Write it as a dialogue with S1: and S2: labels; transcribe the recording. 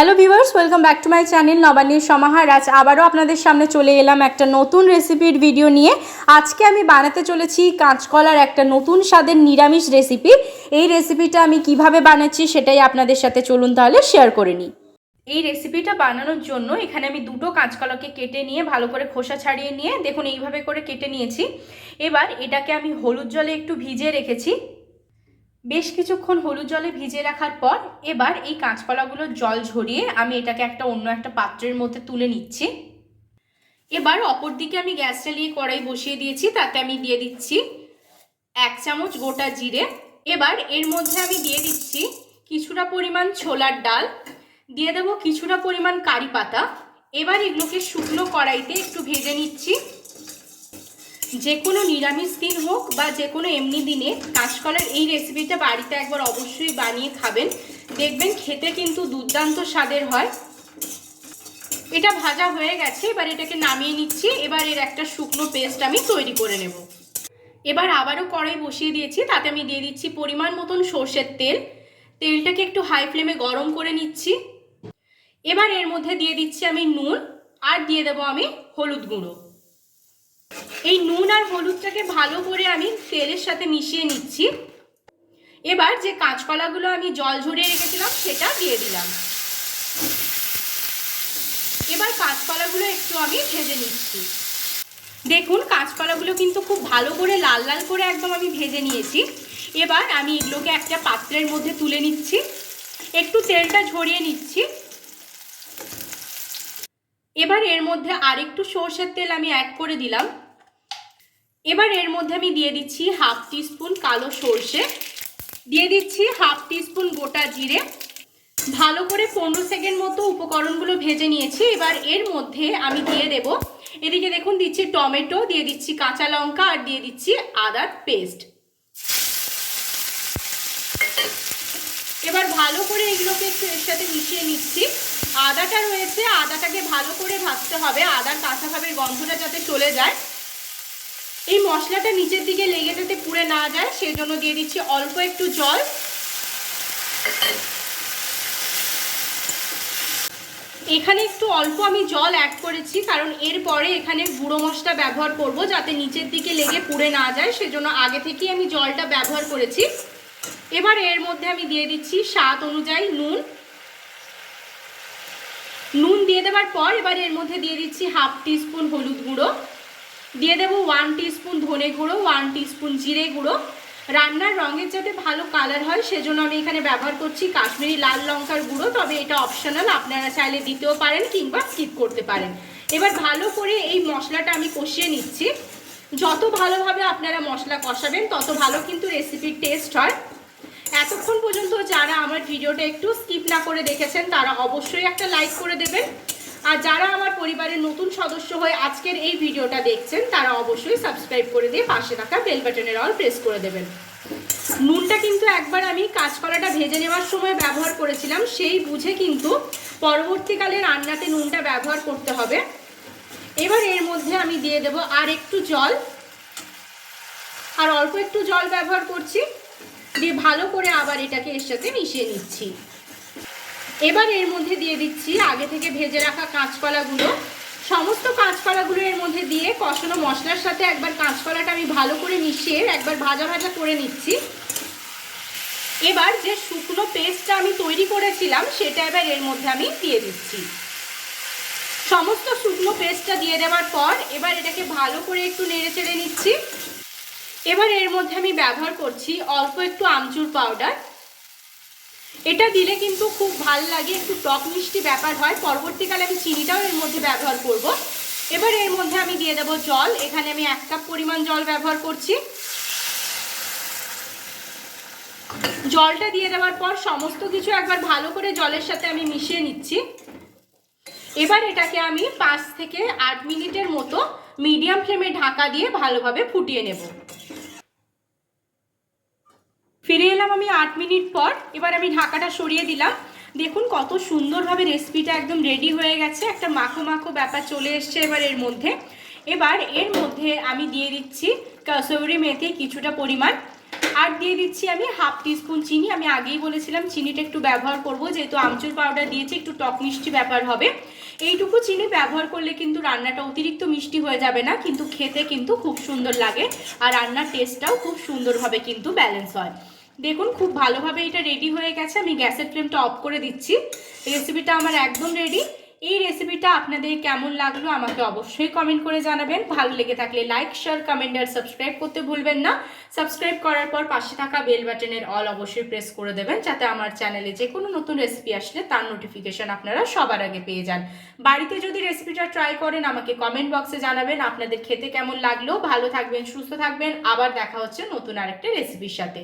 S1: Hello viewers, welcome back to my channel নবান্নের সমাহার। আজ আবারও আপনাদের সামনে চলে এলাম একটা নতুন রেসিপির ভিডিও নিয়ে। আজকে আমি বানাতে চলেছি কাঁচকলার একটা নতুন স্বাদের নিরামিষ রেসিপি। এই রেসিপিটা আমি কিভাবে বানাচ্ছি সেটাই আপনাদের সাথে চলুন তাহলে শেয়ার করে নিই। এই রেসিপিটা বানানোর জন্য এখানে আমি দুটো কাঁচকলাকে কেটে নিয়ে ভালো করে খোসা ছাড়িয়ে নিয়ে দেখুন এইভাবে করে কেটে নিয়েছি। এবার এটাকে আমি হলুদ জলে একটু ভিজিয়ে রেখেছি। বেশ কিছুক্ষণ হলুদ জলে ভিজিয়ে রাখার পর এবার এই কাঁচকলাগুলোর জল ঝরিয়ে আমি এটাকে অন্য একটা পাত্রের মধ্যে তুলে নিচ্ছি। এবার অপর দিকে আমি গ্যাস চালিয়ে কড়াই বসিয়ে দিয়েছি, তাতে আমি দিয়ে দিচ্ছি 1 চামচ গোটা জিরে। এবার এর মধ্যে আমি দিয়ে দিচ্ছি কিছুটা পরিমাণ ছোলার ডাল, দিয়ে দেবো কিছুটা পরিমাণ কারি পাতা। এবার এগুলোকে শুকনো কড়াইতে একটু ভেজে নিচ্ছি। যে কোনো নিরামিষ দিন হোক বা যে কোনো এমনি দিনে কাঁচকলার এই রেসিপিটা বাড়িতে একবার অবশ্যই বানিয়ে খাবেন, দেখবেন খেতে কিন্তু দুর্দান্ত স্বাদের হয়। এটা ভাজা হয়ে গেছে, এবার এটাকে নামিয়ে নিচ্ছি। এবার এর একটা শুকনো পেস্ট আমি তৈরি করে নেব। এবার আবারও কড়াই বসিয়ে দিয়েছি, তাতে আমি দিয়ে দিচ্ছি পরিমাণ মতন সর্ষের তেল। তেলটাকে একটু হাই ফ্লেমে গরম করে নিচ্ছি। এবার এর মধ্যে দিয়ে দিচ্ছি আমি নুন, আর দিয়ে দেবো আমি হলুদ গুঁড়ো। এই নুন আর হলুদটাকে ভালো করে আমি তেলের সাথে মিশিয়ে নিচ্ছি। এবার যে কাঁচকলাগুলো আমি জল ঝরিয়ে রেখেছিলাম সেটা দিয়ে দিলাম। এবার কাঁচকলাগুলো একটু আমি ভেজে নিচ্ছি। দেখুন কাঁচকলাগুলো কিন্তু খুব ভালো করে লাল লাল করে একদম আমি ভেজে নিয়েছি। এবার আমি এগুলোকে একটা পাত্রের মধ্যে তুলে নিচ্ছি, একটু তেলটা ঝরিয়ে নিচ্ছি। এবার এর মধ্যে আরেকটু সর্ষের তেল আমি অ্যাড করে দিলাম। এবার এর মধ্যে আমি দিয়ে দিচ্ছি হাফ টিস্পুন কালো সর্ষে, দিয়ে দিচ্ছি হাফ টিস্পুন গোটা জিরে। ভালো করে 15 সেকেন্ড মতো উপকরণগুলো ভেজে নিয়েছি। এবার এর মধ্যে আমি দিয়ে দেব, এদিকে দেখুন দিচ্ছি টমেটো, দিয়ে দিচ্ছি কাঁচা লঙ্কা, আর দিয়ে দিচ্ছি আদার পেস্ট। এবার ভালো করে এগুলোকে একটু এর সাথে মিশিয়ে নিচ্ছি। আদাটা রয়েছে, আদাটাকে ভালো করে ভাজতে হবে, আদার কাঁচা ভাবের গন্ধটা যাতে চলে যায়। এই মশলাটা নিচের দিকে লেগে যাতে পুড়ে না যায় সেই জন্য দিয়ে দিচ্ছি অল্প একটু জল। এখানে একটু অল্প আমি জল অ্যাড করেছি, কারণ এরপরে এখানে গুঁড়ো মশলা ব্যবহার করব, যাতে নিচের দিকে লেগে পুড়ে না যায় সেজন্য আগে থেকেই আমি জলটা ব্যবহার করেছি। এবার এর মধ্যে আমি দিয়ে দিচ্ছি স্বাদ অনুযায়ী নুন। নুন দিয়ে দেওয়ার পর এবার এর মধ্যে দিয়ে দিচ্ছি হাফ টিস্পুন হলুদ গুঁড়ো, দিয়ে দেবো 1 টিস্পুন ধনে গুঁড়ো, 1 টিস্পুন জিরে গুঁড়ো। রান্নার রঙের যাতে ভালো কালার হয় সেজন্য আমি এখানে ব্যবহার করছি কাশ্মীরি লাল লঙ্কার গুঁড়ো, তবে এটা অপশনাল, আপনারা চাইলে দিতেও পারেন কিংবা স্কিপ করতে পারেন। এবার ভালো করে এই মশলাটা আমি কষিয়ে নিচ্ছি। যত ভালোভাবে আপনারা মশলা কষাবেন তত ভালো কিন্তু রেসিপির টেস্ট হয়। এতক্ষণ পর্যন্ত যারা আমার ভিডিওটা একটু স্কিপ না করে দেখেছেন তারা অবশ্যই একটা লাইক করে দেবেন, আর যারা আমার পরিবারের নতুন সদস্য হয়ে আজকের এই ভিডিওটা দেখছেন তারা অবশ্যই সাবস্ক্রাইব করে দিয়ে পাশে থাকা বেল বাটনের অল প্রেস করে দেবেন। নুনটা কিন্তু একবার আমি কাঁচকলাটা ভেজে নেওয়ার সময় ব্যবহার করেছিলাম, সেই বুঝে কিন্তু পরবর্তীকালে রান্নাতে নুনটা ব্যবহার করতে হবে। এবার এর মধ্যে আমি দিয়ে দেব আর একটু জল, আর অল্প একটু জল ব্যবহার করছি, দিয়ে ভালো করে আবার এটাকে এর সাথে মিশিয়ে নিচ্ছি। এবার এর মধ্যে দিয়ে দিচ্ছি আগে থেকে ভেজে রাখা কাঁচকলাগুলো। সমস্ত কাঁচকলাগুলো এর মধ্যে দিয়ে কষানো মশলার সাথে একবার কাঁচকলাটা আমি ভালো করে মিশিয়ে একবার ভাজা ভাজা করে নিচ্ছি। এবার যে শুকনো পেস্টটা আমি তৈরি করেছিলাম সেটা এবার এর মধ্যে আমি দিয়ে দিচ্ছি। সমস্ত শুকনো পেস্টটা দিয়ে দেওয়ার পর এবার এটাকে ভালো করে একটু নেড়ে চেড়ে নিচ্ছি। এবার এর মধ্যে আমি ব্যবহার করছি অল্প একটু আমচুর পাউডার। এটা দিলে কিন্তু খুব ভালো লাগে, একটু টক মিষ্টি ব্যাপার হয়। পরবর্তীকালে আমি চিনিটাও এর মধ্যে ব্যবহার করব। এবার এর মধ্যে আমি দিয়ে দেবো জল। এখানে আমি 1 কাপ পরিমাণ জল ব্যবহার করছি। জলটা দিয়ে দেওয়ার পর সমস্ত কিছু একবার ভালো করে জলের সাথে আমি মিশিয়ে নিচ্ছি। এবার এটাকে আমি 5 থেকে 8 মিনিটের মতো মিডিয়াম ফ্লেমে ঢাকা দিয়ে ভালোভাবে ফুটিয়ে নেব। ফিরে এলাম আমি 8 মিনিট পর। এবার আমি ঢাকাটা সরিয়ে দিলাম। দেখুন কত সুন্দরভাবে রেসিপিটা একদম রেডি হয়ে গেছে, একটা মাখো মাখো ব্যাপার চলে এসছে এবার এর মধ্যে। এবার এর মধ্যে আমি দিয়ে দিচ্ছি কসুরি মেথি কিছুটা পরিমাণ, আর দিয়ে দিচ্ছি আমি হাফ টিস্পুন চিনি। আমি আগেই বলেছিলাম চিনিটা একটু ব্যবহার করব, যেহেতু আমচুর পাউডার দিয়েছি একটু টক মিষ্টি ব্যাপার হবে। এইটুকু চিনি ব্যবহার করলে কিন্তু রান্নাটা অতিরিক্ত মিষ্টি হয়ে যাবে না, কিন্তু খেতে কিন্তু খুব সুন্দর লাগে আর রান্নার টেস্টটাও খুব সুন্দরভাবে কিন্তু ব্যালেন্স হয়। দেখুন খুব ভালোভাবে এটা রেডি হয়ে গেছে। আমি গ্যাসের ফ্লেমটা অফ করে দিচ্ছি। রেসিপিটা আমার একদম রেডি। এই রেসিপিটা আপনাদের কেমন লাগলো আমাকে অবশ্যই কমেন্ট করে জানাবেন। ভালো লেগে থাকলে লাইক, শেয়ার, কমেন্ট আর সাবস্ক্রাইব করতে ভুলবেন না। সাবস্ক্রাইব করার পর পাশে থাকা বেল বাটনের অল অবশ্যই প্রেস করে দেবেন, যাতে আমার চ্যানেলে যে কোনো নতুন রেসিপি আসলে তার নোটিফিকেশন আপনারা সবার আগে পেয়ে যান। বাড়িতে যদি রেসিপিটা ট্রাই করেন আমাকে কমেন্ট বক্সে জানাবেন আপনাদের খেতে কেমন লাগলো। ভালো থাকবেন, সুস্থ থাকবেন। আবার দেখা হচ্ছে নতুন আরেকটা রেসিপির সাথে।